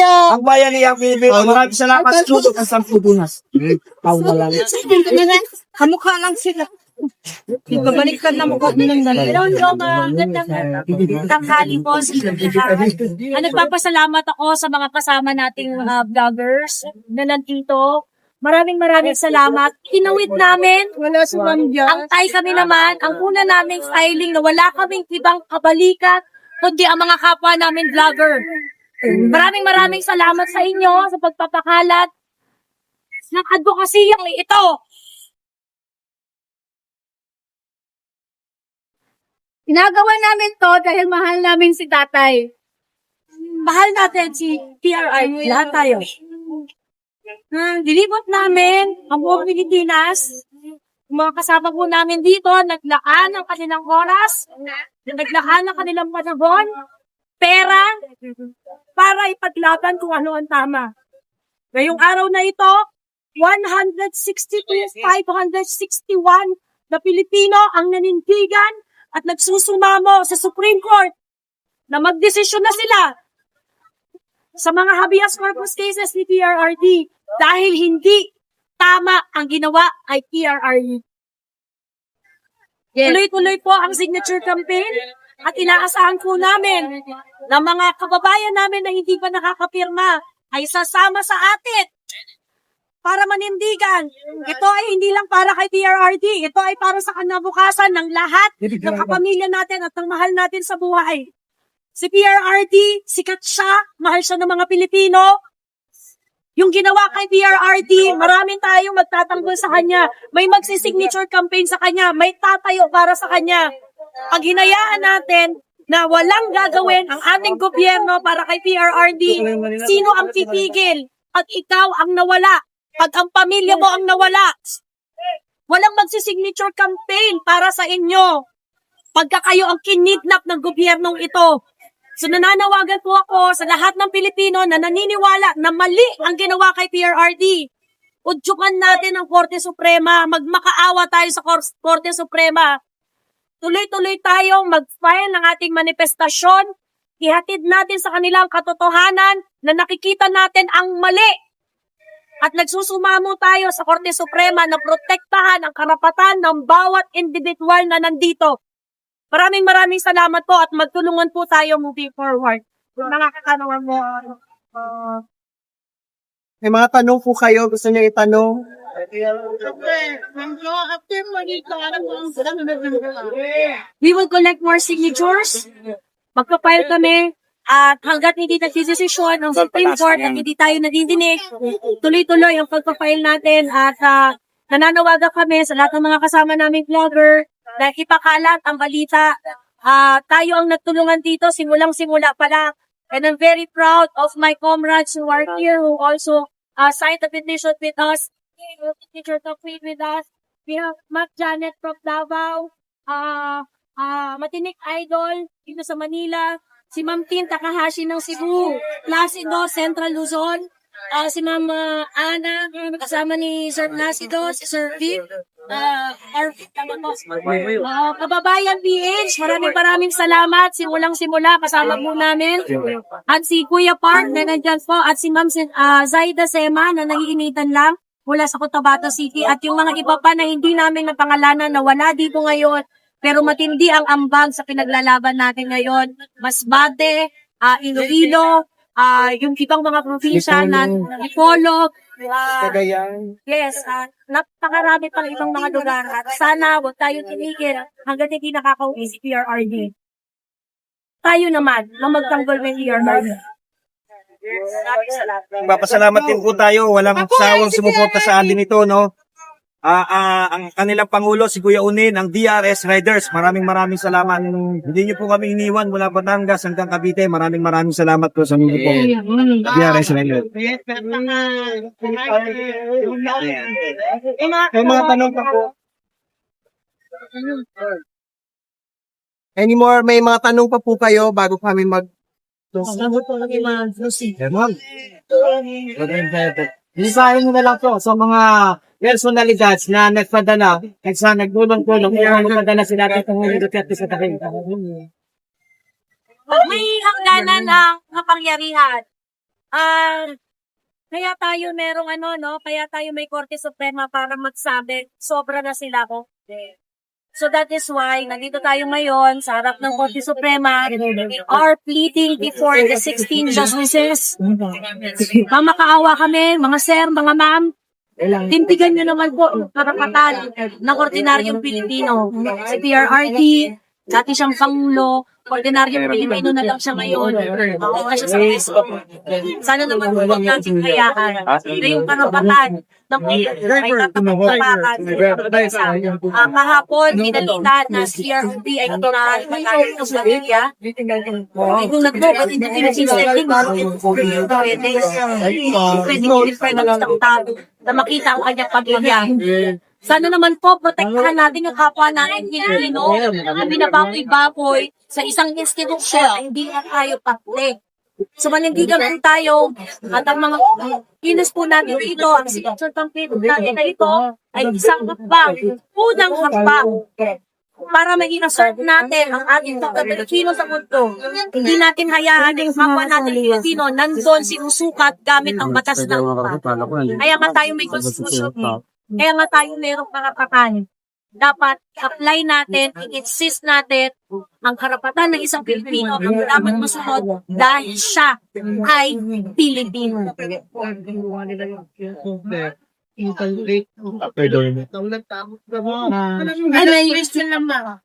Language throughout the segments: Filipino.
Ang bayanihan Pilipino. Maraming salamat sa susunod ng Sampudunas. Kamukha lang sila. Ibabaliktad na mukha nilang dalawa. Hello, magandang tanghali po sa lahat. Nagpapasalamat ako sa mga kasama nating vloggers na nandito. Maraming salamat. Tinawid namin. Wala si Ma'am Jan. Ang tay kami naman, ang una naming filing na wala kaming ibang kabalikat, kundi ang mga kapwa namin vlogger. Maraming salamat sa inyo sa pagpapakalat ng advokasiyang ito. Ginagawa namin to dahil mahal namin si tatay. Mahal natin si PRI, lahat tayo. Dilibot namin ang buong Pilipinas. Yung mga kasama po namin dito, naglaan ng kanilang oras, naglaan ng kanilang panahon, pera, para ipaglaban kung ano ang tama. Ngayong araw na ito, 162,561 na Pilipino ang nanindigan at nagsusumamo sa Supreme Court na magdesisyon na sila sa mga habeas corpus cases ni PRRD dahil hindi tama ang ginawa ay PRRD. Tuloy-tuloy po ang signature campaign at inaasahan po namin na mga kababayan namin na hindi pa nakakapirma ay sasama sa atin para manindigan. Ito ay hindi lang para kay PRRD. Ito ay para sa kinabukasan ng lahat ng kapamilya natin at ng mahal natin sa buhay. Si PRRD, sikat siya, mahal siya ng mga Pilipino. Yung ginawa kay PRRD, maraming tayong magtatanggol sa kanya. May magsisignature campaign sa kanya. May tatayo para sa kanya. Pag hinayaan natin na walang gagawin ang ating gobyerno para kay PRRD, sino ang titigil? Pag ikaw ang nawala, pag ang pamilya mo ang nawala, walang magsisignature campaign para sa inyo. Pagka kayo ang kinidnap ng gobyernong ito. So nananawagan po ako sa lahat ng Pilipino na naniniwala na mali ang ginawa kay PRRD. Udyukan natin ang Korte Suprema, magmakaawa tayo sa Korte Suprema. Tuloy-tuloy tayong mag-file ng ating manifestasyon. Ihatid natin sa kanilang katotohanan na nakikita natin ang mali. At nagsusumamo tayo sa Korte Suprema na protektahan ang karapatan ng bawat individual na nandito. Maraming salamat po at magtulungan po tayo moving forward. Mga katanungan mo. May mga tanong po kayo. Gusto niyo itanong? We will collect more signatures. Magpa-file kami. At hanggat hindi nagdidesisyon ng Supreme Court at hindi tayo nadidinig, tuloy-tuloy ang pagpa-file natin at nananawagan kami sa lahat ng mga kasama naming vlogger na ipakalat ang balita. Tayo ang nagtulungan dito simulang-simula pa lang. And I'm very proud of my comrades who are here who also signed the petition with us. Teacher complete with us. We have Mac Janet from Davao, Matinik Idol dito sa Manila, si Ma'am Tin Takahashi ng Cebu, Placido, Central Luzon, si Ma'am Ana, kasama ni Sir Placido, si Sir Vic, Kababayan PH, maraming salamat. Simulang-simula, kasama po namin. At si Kuya Park na nandyan po, at si Ma'am Zaida Sema na nagiinitan lang mula sa Cotabato City, at yung mga iba pa na hindi namin napangalanan na wala dito ngayon. Pero matindi ang ambag sa pinaglalaban natin ngayon. Masbate, Iloilo, yung ibang mga probinsya na Ipolog, Cagayan. yes, napakarami pang ibang mga lugar. At sana huwag tayong tinigil hanggang hindi nakakauwi si PRRD. Tayo naman na magtanggol ng PRRD. Papasalamat din po tayo. Walang sawang sumuporta sa atin ito, no? Ang kanilang Pangulo, si Kuya Unin, ang DRS Riders. Maraming salamat. Hindi niyo po kami iniwan mula Batangas hanggang Cavite. Maraming salamat po sa mga po. DRS Riders. May mga tanong pa po. May mga tanong pa po kayo bago kami mag... Lisahin mo na lang po sa mga personalidad na nagpadala at sa nagdulong-tulong nagpadala sila dito ng Duterte sa takin. May hangganan ang kapangyarihan. Kaya tayo merong kaya tayo may Korte Suprema para magsabi, sobra na sila ko. So that is why, nandito tayo ngayon sa harap ng Korte Suprema. We are pleading before the 16 justices. Mamakaawa kami, mga sir, mga ma'am. Tintigan nyo naman po ang karapatan ng ordinaryong Pilipino. Si PRRD, dati siyang Pangulo, ordinaryong Pilipino na lang siya ngayon. Ako na siya sa Facebook. Sana naman huwag natin hayaan na yung karapatan ng Pilipino ay tatapakan. Kahapon, pinalitan na si PRRD ay tinahan ng pamilya. Ay kung nagbukat, hindi pinag-sisending, pwede i-refer ng isang tao na makita ang kanyang pamilya. Sana naman po, protektahan natin yung kapwa natin Pilipino na binababoy-baboy sa isang institusyon, hindi na tayo patli. So manindigan po tayo at ang mga kilos po natin dito, ang signature campaign natin na ito ay isang hakbang, unang hakbang para ma-insert natin ang ating pagka-Pilipino sa mundo. Hindi natin hayaan yung kapwa natin Pilipino nandun sinusukat gamit ang batas ng lupa. Kaya nga tayo may konstitusyon. Kaya nga tayo mayroong karapatan. Dapat apply natin, i-insist natin ang karapatan ng isang Pilipino ang dapat masunod dahil siya ay Pilipino. Ay, na-question lang ba?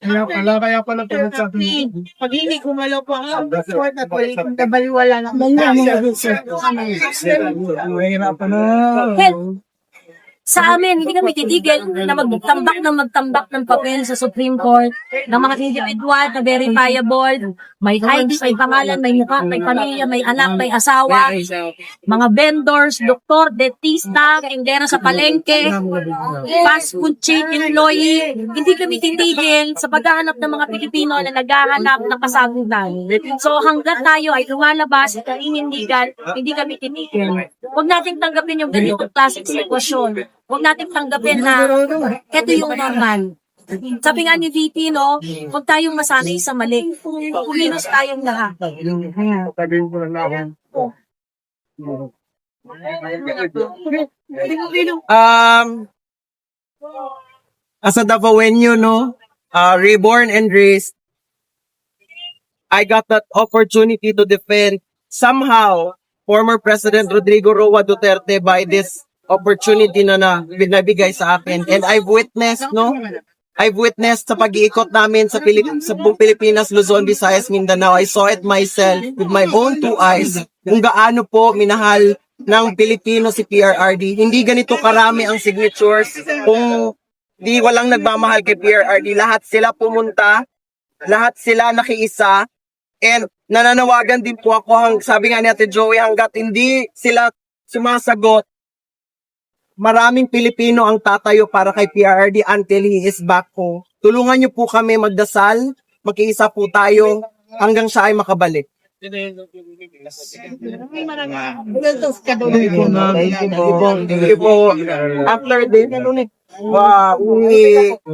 Kaya pala pinagsabi. Pag hindi gumalaw po ang court at nabaliwala na. Mahirapan na. Sa amin, hindi kami titigil na magtambak ng papel sa Supreme Court ng mga individual na verifiable, may ID, may pangalan, may mukha, may pamilya, may anak, may asawa, mga vendors, doktor, dentista, tindera sa palengke, fast food chain employee. Hindi kami titigil sa paghahanap ng mga Pilipino na naghahanap ng kasagutan. So hanggat tayo ay lumalabas at inindigan, hindi kami titigil. Huwag natin tanggapin yung ganitong klaseng sitwasyon. Huwag natin tanggapin na ito yung normal. Sabi nga ni VP, huwag tayong masanay sa mali. Kumilos tayong lahat. Sabihin ko na ako. As a Davaoenyo, reborn and raised, I got that opportunity to defend somehow former President Rodrigo Roa Duterte by this opportunity na binabigay sa akin. And I've witnessed sa pag-iikot namin sa buong Pilipinas, Luzon, Visayas, Mindanao. I saw it myself with my own two eyes kung gaano po minahal ng Pilipino si PRRD. Hindi ganito karami ang signatures kung di walang nagmamahal kay PRRD. Lahat sila pumunta, lahat sila nakiisa, and nananawagan din po ako, sabi nga ni Ate Joey, hanggat hindi sila sumasagot, maraming Pilipino ang tatayo para kay PRRD until he is back po. Tulungan niyo po kami magdasal, makiisa po tayo hanggang siya ay makabalik. Thank you po. After this, we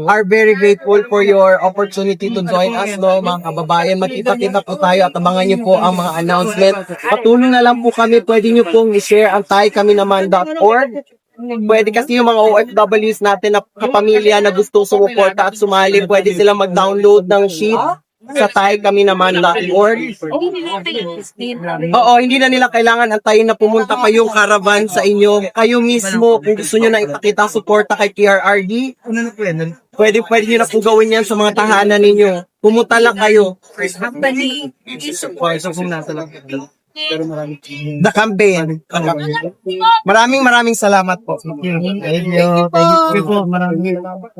are very grateful for your opportunity to join us, mga kababayan. Magkita-kita po tayo at abangan niyo po ang mga announcement. Patuloy na lang po kami. Pwede niyo pong i-share ang taykami-naman.org. Pwede kasi yung mga OFWs natin na kapamilya na gusto sumuporta at sumali, pwede silang mag-download ng sheet sa taykami-naman.org. Oo, hindi na nila kailangan antayin na pumunta pa yung caravan sa inyo. Kayo mismo, kung gusto nyo na ipakita suporta kay PRRD, pwede nyo na po gawin yan sa mga tahanan ninyo. Pumunta lang kayo. The campaign. Maraming salamat po. Thank you po. Maraming salamat.